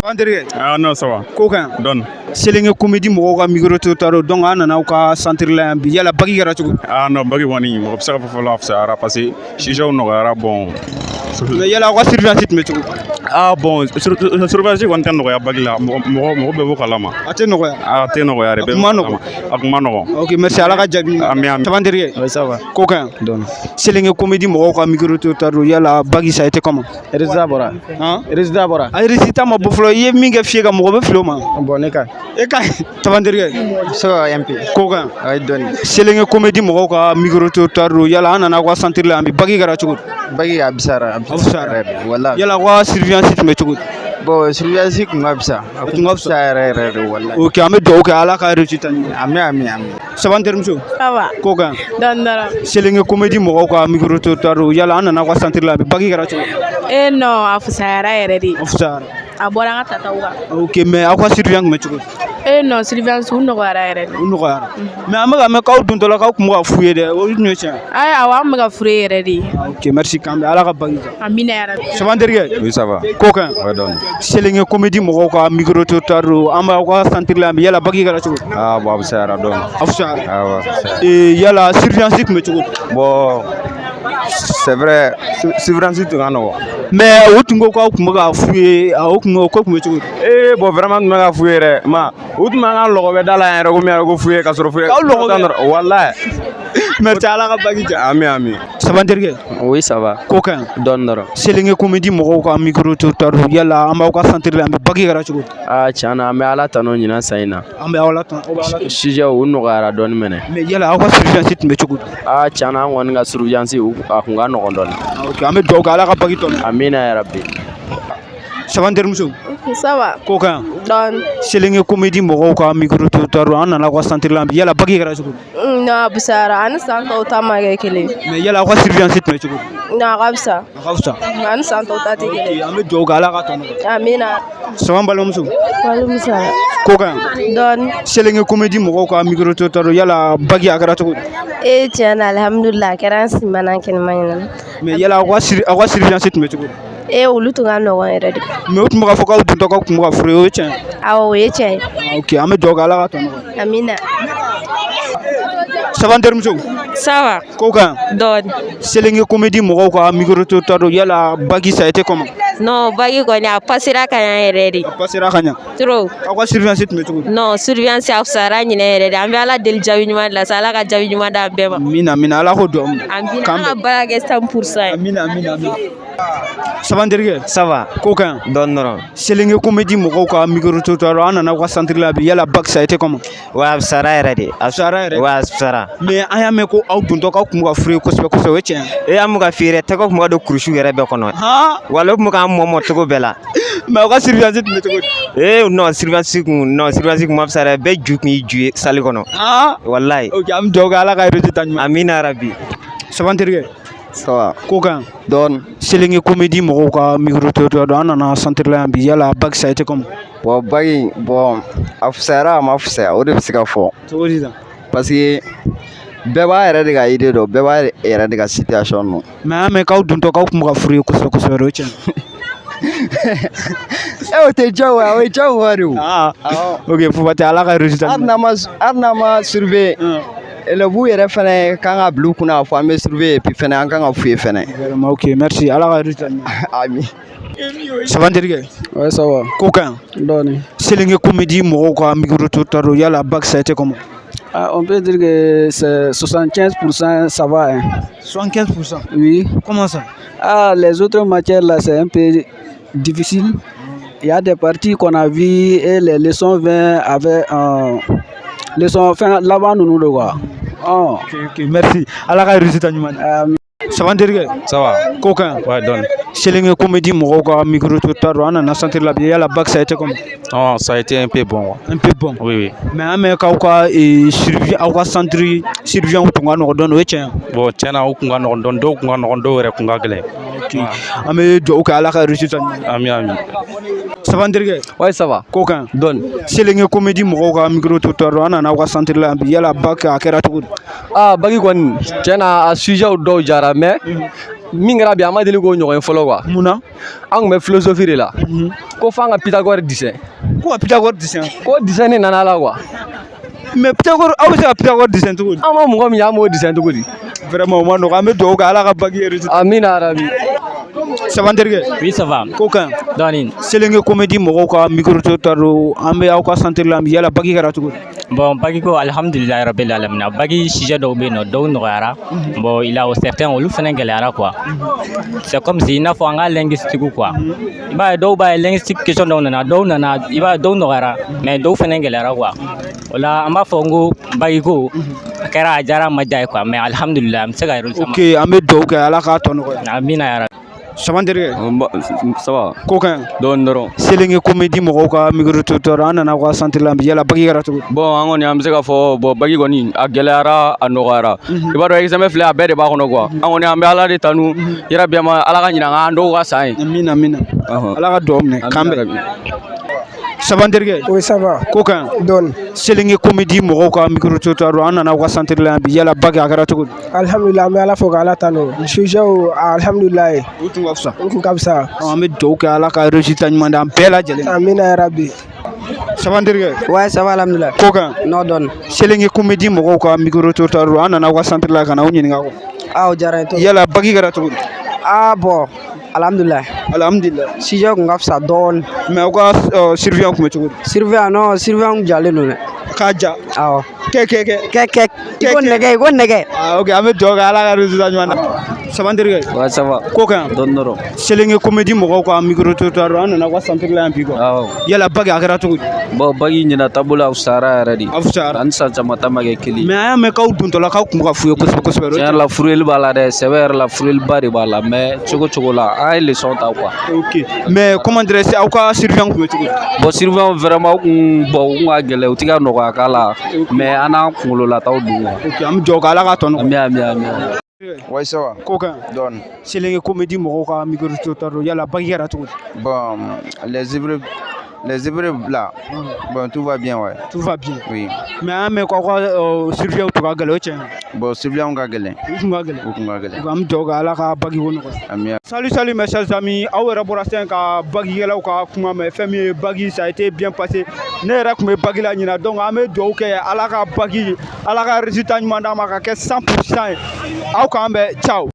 André. Ah non, ça va. Kokan. Donne. Selenge comédie mo ka micro to taro donc anana ka centre la bi yala bagi gara tugu. Ah non, bagi wani mo observe fa la fa ara passé. Si je no ara bon. Mais yala ka surveillance me tugu. Ah bon, surveillance ko tan no ya bagi la mo be bo kalama. Ate no ya. Ah te no ya re be. Akuma no. OK, merci ala ka jabi. Ami. Tabandere. Oui, ça va. Kokan. Donne. Selenge comédie mo ka micro to taro yala bagi ça a été comment? Résultat bora. Hein? Résultat bora. Ay résultat ma bo flo ye minga fiega mo be flo ma. Bon, ne ka. E ka tabandere. So MP. Kokan. Oui, donne. Selenge comédie mo ka micro to taro yala anana ka centre la bi bagi gara tugu. Bagi abisara. Abisara. Wallahi. Yala ka surveillance me tugu. Bon, surveillance ko ngabisa. Ko ngabisa re wallahi. OK, ame do OK ala ka résultat ni. Ami. Sabanter muso. Ça va. Kokan. Dandara. Selenge comédie mo ka micro to taro yala anana ka centre la bi bagi gara tugu. Eh non, afusara yɛrɛ de. Afsar. A bɔra an ka tataw kan. OK, mais aw ka surveillance me tugu. Eh non, surveillance u nɔgɔyara yɛrɛ de. U nɔgɔyara. Mais an bɛ ka mɛn k'aw dontɔla k'aw kun bɛ ka f'u ye dɛ o ye tiɲɛ ye. Ayi awɔ an bɛ ka fure yɛrɛ de. OK, merci kan bɛ ala ka bagi kɛ. Amina yarabi. Sabanterikɛ. Oui, ça va. Kokan. Ouais, donne. Selenge comédie mɔgɔw ka micro to taro an b'aw ka centre la bi yala bagi kɛra cogo. Ah bon, ça ara donne. Afsar. Ah ouais. Yala surveillance kun bɛ cogo. Bon, c'est vrai, surveillance to ngano. Mais o tun ko k'aw kun bɛ ka f'u ye o kun ko kun bɛ cogo. Bon vraiment tun bɛ ka f'u ye dɛ ma u tun b'an ka lɔgɔ bɛ da la yɛrɛ ko min yɛrɛ ko f'u ye ka sɔrɔ f'u ye K'aw lɔgɔ bɛ wallahi merci ala ka bagi kɛ. ami Sabanterikɛ. Oui, ça va. Kokan. Donne dɔrɔn. Selenge comédie mɔgɔw ka micro to taro yala an b'aw ka centre la bi bagi kɛra cogo. Ah, tiɲɛna an bɛ ala tanu ɲinan san in na. An bɛ aw la tan. Aw bɛ ala tan. Sujet u nɔgɔyara dɔɔni mɛnɛ. Mais yala aw ka surveillance tun bɛ cogo. Ah, tiɲɛna an kɔni ka surveillance a kun ka nɔgɔn dɔɔni. OK, an bɛ dugawu kɛ ala ka bagi tɔnɔ. Amina yarabi. Sabanter muso. Ça va. Kokan. Don. Selenge comédie mɔgɔw ka micro to taro an nana ka centre la bi yala bagi kɛra cogo. Non, busara ani san tɔw ta ma kɛ kelen. Mais yala aw ka surveillance tun bɛ cogo. Non, a ka fisa. A ka fisa. Ani san tɔw ta tɛ kelen. An bɛ dugawu kɛ ala ka tɔnɔ. Amina. Saban balimamuso. Walekum salam. Kokan. Dɔɔni. Selenge comédie mɔgɔw ka micro to taro yala bagi a kɛra cogo. Tiɲɛ na alhamdulilah a kɛra an si mana kɛnɛma ɲɛna. Mais yala aw ka surveillance tun bɛ cogo. Olu tun ka nɔgɔn yɛrɛ de. Mais o tun bɛ ka fɔ k'aw dontɔ k'aw kun bɛ ka furu ye o ye tiɲɛ ye. Awɔ o ye tiɲɛ ye. OK, an bɛ dugawu kɛ ala ka tɔnɔ. Amina. Sabanter muso. Ça va. Kokan. Dɔɔni. Selenge comédie mɔgɔw ka micro to taro yala bagi ça a été comment. Non, bagi kɔni a passera ka ɲɛ yɛrɛ de. A passera ka ɲɛ. Trop. Aw ka surveillance tun bɛ cogo. Non, surveillance a fusara ɲinɛ yɛrɛ de. An bɛ ala deli jaabi ɲuman de la sa ala ka jaabi ɲuman d'an bɛɛ ma. Amina ala k'o dɔn. Amina an ka baara kɛ 100% ye. Amina. Sabanterikɛ. Ça va. Kokan. Donne dɔrɔn. Selenge comédie mɔgɔw ka micro to taro an nana ka centre la bi yala bagi ça a été comment. Ouais, abisara yɛrɛ de. Abisara yɛrɛ. Ouais, abisara. Mais an y'a mɛn ko aw dontɔ k'aw kun bɛ ka furu ye kosɛbɛ kosɛbɛ o ye tiɲɛ ye. An bɛ ka feere tɛgɛ kun bɛ ka don kurusiw yɛrɛ bɛɛ kɔnɔ. Wala o kun bɛ k'an mɔmɔ cogo bɛɛ la. Mais aw ka surveillance tun bɛ cogo di. Non, surveillance kun ma fisa dɛ bɛɛ ju kun y'i ju ye salle kɔnɔ. Wallahi. OK, an bɛ dugawu kɛ ala ka résultat ɲuman. Amina yarabi. Sabanterikɛ. Ça va. Kokan. Donne. Selenge comédie mɔgɔw ka micro to taro an nana centre la yan bi yala bagi ça a été comment. Bon bagi a fusayara a ma fusaya o de bɛ se ka fɔ. Cogo di tan. Parce que bɛɛ b'a yɛrɛ de ka idée dɔn bɛɛ b'a yɛrɛ de ka situation dɔn. Mais an y'a mɛn k'aw dontɔ k'aw kun bɛ ka furu ye kosɛbɛ kosɛbɛ o ye tiɲɛ ye. O tɛ diyagoya o ye diyagoya de o. OK, fo tɛ ala ka résultat. Hali n'a ma surveiller. Élèves yɛrɛ fɛnɛ kan ka bila u kunna k'a fɔ an bɛ surveiller puis fɛnɛ an kan ka f'u ye fɛnɛ. Vraiment OK, merci ala ka résultat ɲuman. Ami. Sabanterikɛ. Ouais, ça va. Kokan. Dɔɔni. Selenge comédie mɔgɔw ka micro to taro yala bagi ça a été comment. On peut dire que c'est 75% ça va. Hein. 75%. Oui. Comment ça? Les autres matières là, c'est un peu difficile. Il y a des parties qu'on a vues et les leçons viennent avec leçons là-bas nous de quoi. OK, merci. Allah ka résultat ɲuman. Sabanterikɛ. Ça va. Kokan. Ouais, donne. Selenge comédie mɔgɔw ka micro to taro an nana centre la bi yala bagi ça a été comment. Non, ça a été un peu bon. Un peu bon. Oui. Mais an mɛn k'aw ka surveillant aw ka centre surveillant tun ka nɔgɔn dɔɔni o ye tiɲɛ ye. Bon, tiɲɛna o kun ka nɔgɔn dɔɔni dɔw kun ka nɔgɔn dɔw yɛrɛ kun ka gɛlɛn. OK, an bɛ dugawu kɛ ala ka résultat ɲuman. Ami. Sabanterikɛ. Ouais, ça va. Kokan. Donne. Selenge comédie mɔgɔw ka micro to taro an nana aw ka centre la bi yala bagi a kɛra cogo di. Bagi kɔni tiɲɛna a sujet dɔw jara mais min kɛra bi an ma deli k'o ɲɔgɔn ye fɔlɔ quoi. Munna? An kun bɛ philosophie de la. Ko f'an ka Pythagore disɛn. Ko ka Pythagore disɛn? Ko disɛn de nana la quoi. Mais Pythagore aw bɛ se ka Pythagore disɛn cogo di? An ma mɔgɔ min ye an b'o disɛn cogo di? Vraiment o ma nɔgɔn an bɛ dugawu kɛ Ala ka bac réussite. Amina yarabi. Ça va n terikɛ? Oui, ça va. Ko ka ɲi? Dɔɔni. Selenge Comédie mɔgɔw ka micro trottoir don an bɛ aw ka centre la yala bac kɛra cogo di? Bon, bac ko alhamdulilahi rabbil alamin. Bac sujet dɔw bɛ yen nɔ dɔw nɔgɔyara. Bon, il a certains olu fana gɛlɛyara quoi. C'est comme si i n'a fɔ an ka linguistique quoi. I b'a ye dɔw b'a ye linguistique question dɔw nana i b'a ye dɔw nɔgɔyara mais dɔw fana gɛlɛyara quoi. O la an b'a fɔ n ko bac ko a kɛra a diyara a ma diya ye quoi mais alhamdulilahi an bɛ se ka résultat. Ok an bɛ dugawu kɛ Ala k'a tɔ nɔgɔya. Amina yarabi. Ça va n terikɛ? Ça va. Ko ka ɲi? Dɔɔni dɔrɔn. Selenge Comédie mɔgɔw ka micro trottoir an nana aw ka centre la yala bac kɛra cogo di? Bon an kɔni an bɛ se ka fɔ bon bac kɔni a gɛlɛyara a nɔgɔyara. I b'a dɔn examen filɛ a bɛɛ de b'a kɔnɔ quoi. An kɔni an bɛ Ala de tanu yarabi Ala ka ɲina an dɔw ka san ye. Amina amina. Ala ka dugawu minɛ k'an bɛn. Ça va n terikɛ? Oui, ça va. Ko ka ɲi? Dɔɔni. Selenge Comédie mɔgɔw ka micro trottoir don an nana aw ka centre la yala bac a kɛra cogo di? Alhamdulillah, an bɛ Ala fo k'Ala tanu. Sujet alhamdulillah. O tun ka fisa. O tun ka fisa. An bɛ dugawu kɛ Ala ka résultat ɲuman di an bɛɛ lajɛlen. Amina yarabi. Ça va n terikɛ? Ouais, ça va alhamdulillah. Ko ka ɲi? Non dɔɔni. Selenge Comédie mɔgɔw ka micro trottoir don an nana aw ka centre la ka na aw ɲininka ko. O diyara n ye. Yala bac kɛra cogo di? Bon, alhamdulillah. Alhamdulillah. Sujet kun ka fisa dɔɔni. Mais aw ka surveillant kun bɛ cogo di? Surveillant non, surveillant jalen don dɛ. K'a ja. Awɔ. Kɛ. I ko nɛgɛ. Ok an bɛ dugawu kɛ Ala ka résultat ɲuman di. Ça va n terikɛ? Ouais, ça va. Ko ka ɲi? Dɔɔni dɔrɔn. Selenge Comédie mɔgɔw ka micro trottoir don an nana aw ka centre la yan bi quoi. Awɔ. Yala bac a kɛra cogo di? Bon, bac ɲina taabolo a fisayara yɛrɛ de. A fisayara. Ani san caman ta ma kɛ kelen. Mais an y'a mɛn k'aw dontɔla k'aw kun bɛ ka f'u ye kosɛbɛ kosɛbɛ. Tiɲɛ yɛrɛ la furuyeli b'a la dɛ sɛbɛ yɛrɛ la furuyeliba de b'a la mais cogo cogo la an ye leçon ta quoi. Ok mais comment dirais-je aw ka surveillant kun bɛ cogo di? Bon surveillant vraiment u kun ka gɛlɛn u tɛ ka nɔgɔya k'a la mais an n'an kunkololataw dun quoi. Ok an bɛ dugawu kɛ Ala k'a tɔ nɔgɔya. Amina. Ouais, ça va. Ko ka ɲi? Dɔɔni. Selenge Comédie mɔgɔw ka micro trottoir don yala bac kɛra cogo di? Bon, les épreuves là, bon, tout va bien, ouais. Tout va bien. Oui. Mais an y'a mɛn k'aw ka surveillant tun ka gɛlɛn o ye tiɲɛ ye? Bon, surveillant ka gɛlɛn. U tun ka gɛlɛn. U kun ka gɛlɛn. An bɛ dugawu kɛ Ala ka bac ko nɔgɔya. Amina. Salut mes chers amis, aw yɛrɛ bɔra sisan ka bacikɛlaw ka kuma mɛn fɛn min ye bac ça a été bien passé. Ne yɛrɛ tun bɛ bac la ɲinan donc an bɛ dugawu kɛ Ala ka bac Ala ka résultat ɲuman d'an ma ka kɛ 100% ye. Aw k'an bɛn ciao.